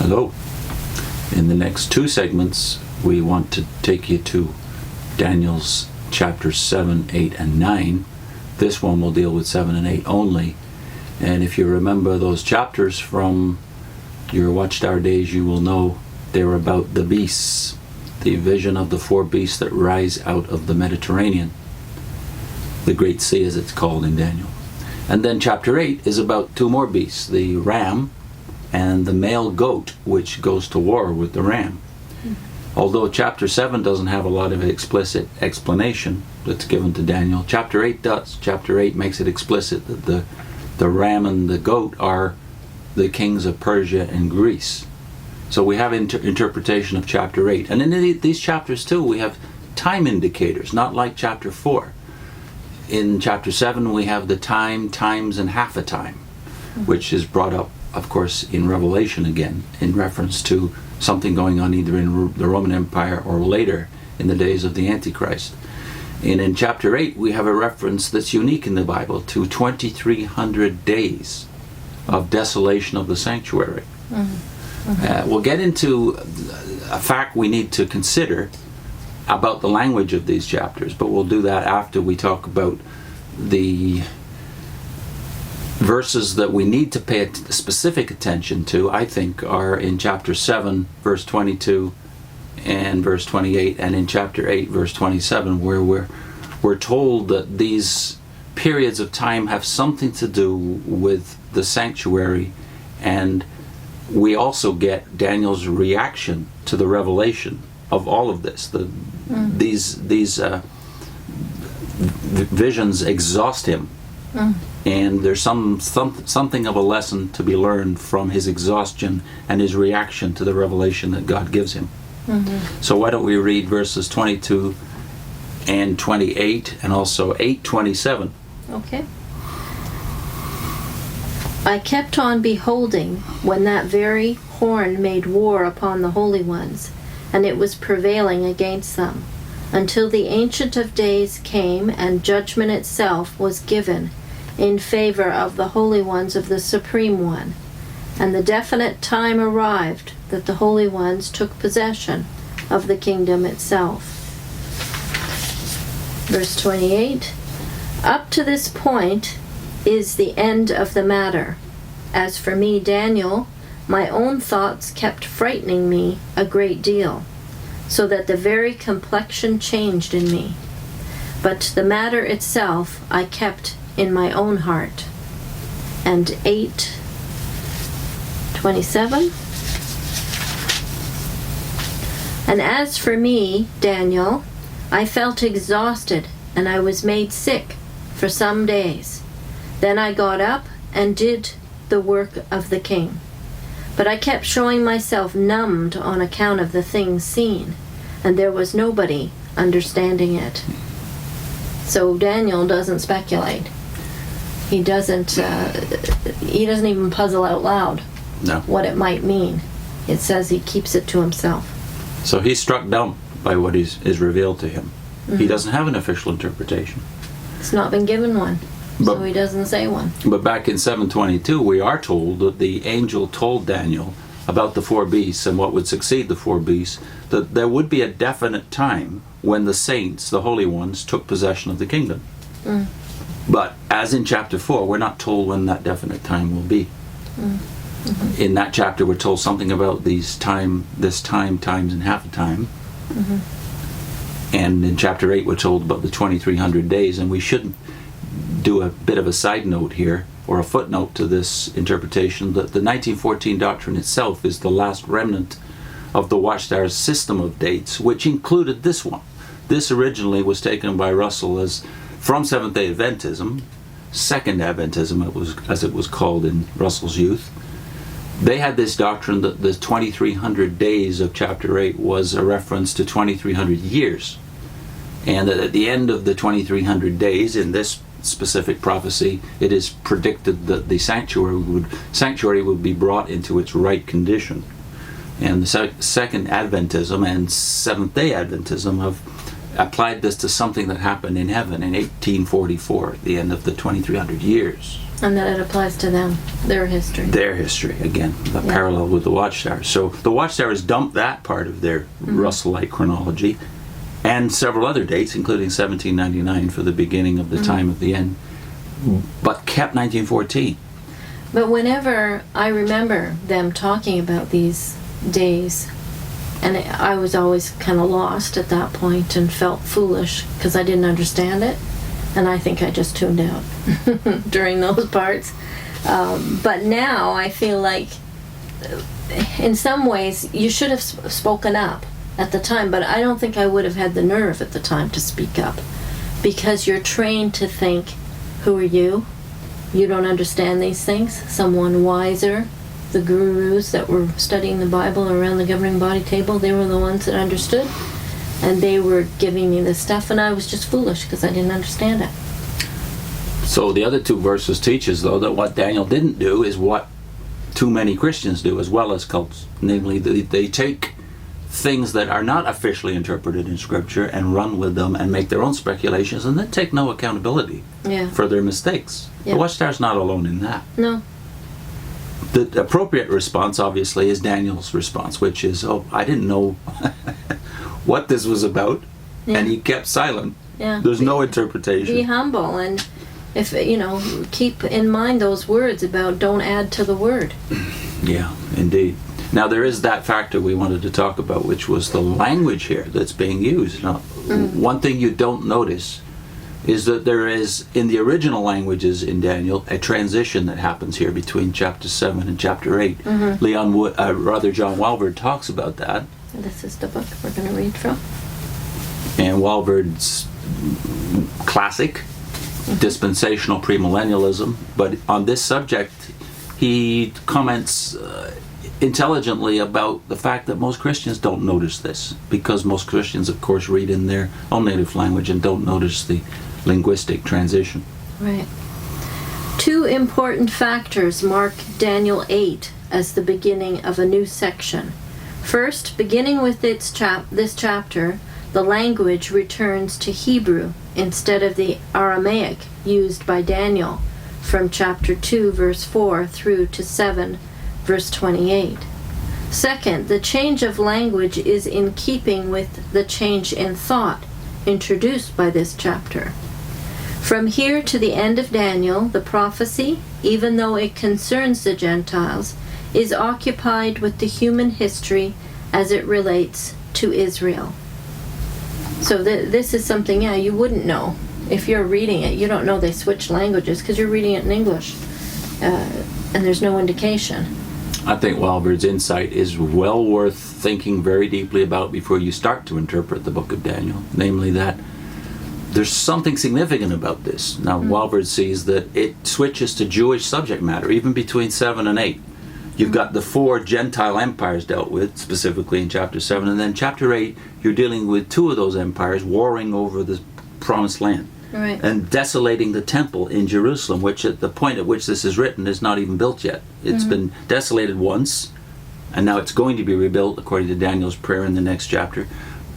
Hello. In the next two segments, we want to take you to Daniel's chapters 7, 8, and 9. This one will deal with 7 and 8 only. And if you remember those chapters from your Watchtower days, you will know they're about the beasts, the vision of the four beasts that rise out of the Mediterranean, the Great Sea as it's called in Daniel. And then chapter 8 is about two more beasts, the ram and the male goat, which goes to war with the ram. Although chapter 7 doesn't have a lot of explicit explanation that's given to Daniel, chapter 8 does. Chapter 8 makes it explicit that the ram and the goat are the kings of Persia and Greece. So we have interpretation of chapter 8. And in these chapters too, we have time indicators, not like chapter 4. In chapter 7, we have the time, times, and half a time, which is brought up, of course, in Revelation again, in reference to something going on either in the Roman Empire or later in the days of the Antichrist. And in chapter 8, we have a reference that's unique in the Bible to 2,300 days of desolation of the sanctuary. We'll get into a fact we need to consider about the language of these chapters, but we'll do that after we talk about the verses that we need to pay specific attention to, I think, are in chapter 7, verse 22 and verse 28, and in chapter 8, verse 27, where we're told that these periods of time have something to do with the sanctuary, and we also get Daniel's reaction to the revelation of all of this. These visions exhaust him. And there's something of a lesson to be learned from his exhaustion and his reaction to the revelation that God gives him. So why don't we read verses 22 and 28 and also 8:27. Okay. I kept on beholding when that very horn made war upon the holy ones, and it was prevailing against them, until the Ancient of Days came, and judgment itself was given in favor of the holy ones of the Supreme One. And the definite time arrived that the holy ones took possession of the kingdom itself. Verse 28, up to this point is the end of the matter. As for me, Daniel, my own thoughts kept frightening me a great deal, so that the very complexion changed in me. But the matter itself I kept in my own heart. And 8:27. And as for me, Daniel, I felt exhausted, and I was made sick for some days. Then I got up and did the work of the king. But I kept showing myself numbed on account of the things seen, and there was nobody understanding it. So Daniel doesn't speculate. He doesn't even puzzle out loud what it might mean. It says he keeps it to himself. So he's struck dumb by what is revealed to him. He doesn't have an official interpretation. It's not been given one, so he doesn't say one. But back in 7:22, we are told that the angel told Daniel about the four beasts and what would succeed the four beasts, that there would be a definite time when the saints, the holy ones, took possession of the kingdom. But as in chapter 4, we're not told when that definite time will be. In that chapter, we're told something about this time, times, and half a time. And in chapter 8, we're told about the 2,300 days. And we should do a bit of a side note here, or a footnote to this interpretation, that the 1914 doctrine itself is the last remnant of the Watchtower's system of dates, which included this one. This originally was taken by Russell as from Seventh Day Adventism, Second Adventism, as it was called in Russell's youth. They had this doctrine that the 2,300 days of chapter 8 was a reference to 2,300 years. And that at the end of the 2,300 days, in this specific prophecy, it is predicted that the sanctuary would be brought into its right condition. And the Second Adventism and Seventh Day Adventism have applied this to something that happened in heaven in 1844, at the end of the 2,300 years. And that it applies to them, their history. Their history, again, the parallel with the Watchtower. So the Watchtowers dumped that part of their Russellite chronology and several other dates, including 1799 for the beginning of the time of the end, but kept 1914. But whenever I remember them talking about these days, and I was always kind of lost at that point and felt foolish because I didn't understand it. And I think I just tuned out during those parts. But now I feel like, in some ways, you should have spoken up at the time, but I don't think I would have had the nerve at the time to speak up. Because you're trained to think, who are you? You don't understand these things. Someone wiser, the gurus that were studying the Bible around the governing body table, they were the ones that understood. And they were giving me this stuff, and I was just foolish because I didn't understand it. So the other two verses teach us, though, that what Daniel didn't do is what too many Christians do, as well as cults. Namely, they take things that are not officially interpreted in Scripture and run with them and make their own speculations, and then take no accountability for their mistakes. The Watchtower's not alone in that. No. The appropriate response, obviously, is Daniel's response, which is, oh, I didn't know what this was about, and he kept silent. There's no interpretation. Be humble, and if keep in mind those words about don't add to the word. Yeah, indeed. Now there is that factor we wanted to talk about, which was the language here that's being used. Now, one thing you don't notice is that there is, in the original languages in Daniel, a transition that happens here between chapter 7 and chapter 8. John Walvoord talks about that. This is the book we're going to read from. And Walvoord's classic, dispensational premillennialism, but on this subject he comments intelligently about the fact that most Christians don't notice this, because most Christians, of course, read in their own native language and don't notice the linguistic transition. Right. Two important factors mark Daniel 8 as the beginning of a new section. First, beginning with this chapter, the language returns to Hebrew instead of the Aramaic used by Daniel from chapter 2, verse 4 through to 7, verse 28. Second, the change of language is in keeping with the change in thought introduced by this chapter. From here to the end of Daniel, the prophecy, even though it concerns the Gentiles, is occupied with the human history as it relates to Israel. So this is something, you wouldn't know. If you're reading it, you don't know they switched languages because you're reading it in English. And there's no indication. I think Walvoord's insight is well worth thinking very deeply about before you start to interpret the book of Daniel. Namely that there's something significant about this. Now, Walvoord sees that it switches to Jewish subject matter, even between 7 and 8. You've got the 4 Gentile empires dealt with, specifically in chapter 7, and then chapter 8, you're dealing with 2 of those empires warring over the promised land. Right. And desolating the temple in Jerusalem, which at the point at which this is written is not even built yet. It's been desolated once, and now it's going to be rebuilt according to Daniel's prayer in the next chapter.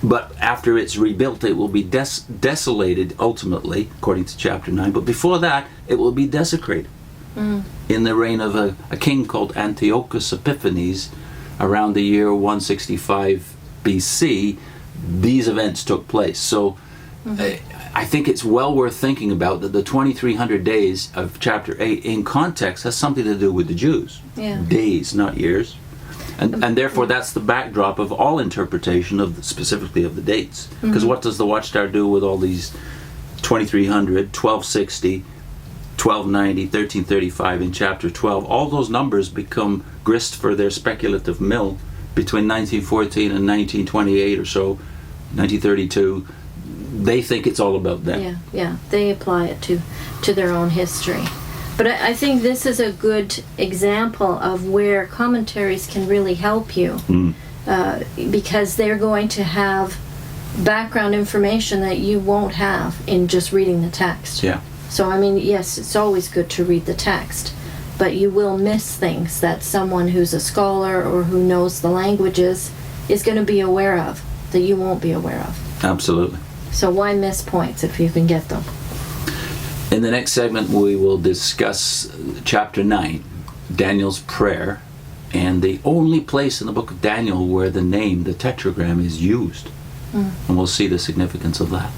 But after it's rebuilt, it will be desolated ultimately, according to chapter 9. But before that, it will be desecrated. In the reign of a king called Antiochus Epiphanes, around the year 165 BC, these events took place. So I think it's well worth thinking about that the 2300 days of chapter 8 in context has something to do with the Jews. Days, not years. And therefore that's the backdrop of all interpretation of specifically of the dates. Because what does the Watchtower do with all these 2300, 1260, 1290, 1335 in chapter 12? All those numbers become grist for their speculative mill between 1914 and 1928 or so, 1932. They think it's all about them. Yeah, they apply it to their own history. But I think this is a good example of where commentaries can really help you, because they're going to have background information that you won't have in just reading the text. Yeah. So, I mean, yes, it's always good to read the text, but you will miss things that someone who's a scholar or who knows the languages is going to be aware of that you won't be aware of. Absolutely. So why miss points if you can get them? In the next segment, we will discuss chapter 9, Daniel's prayer, and the only place in the book of Daniel where the name, the tetragram, is used. And we'll see the significance of that.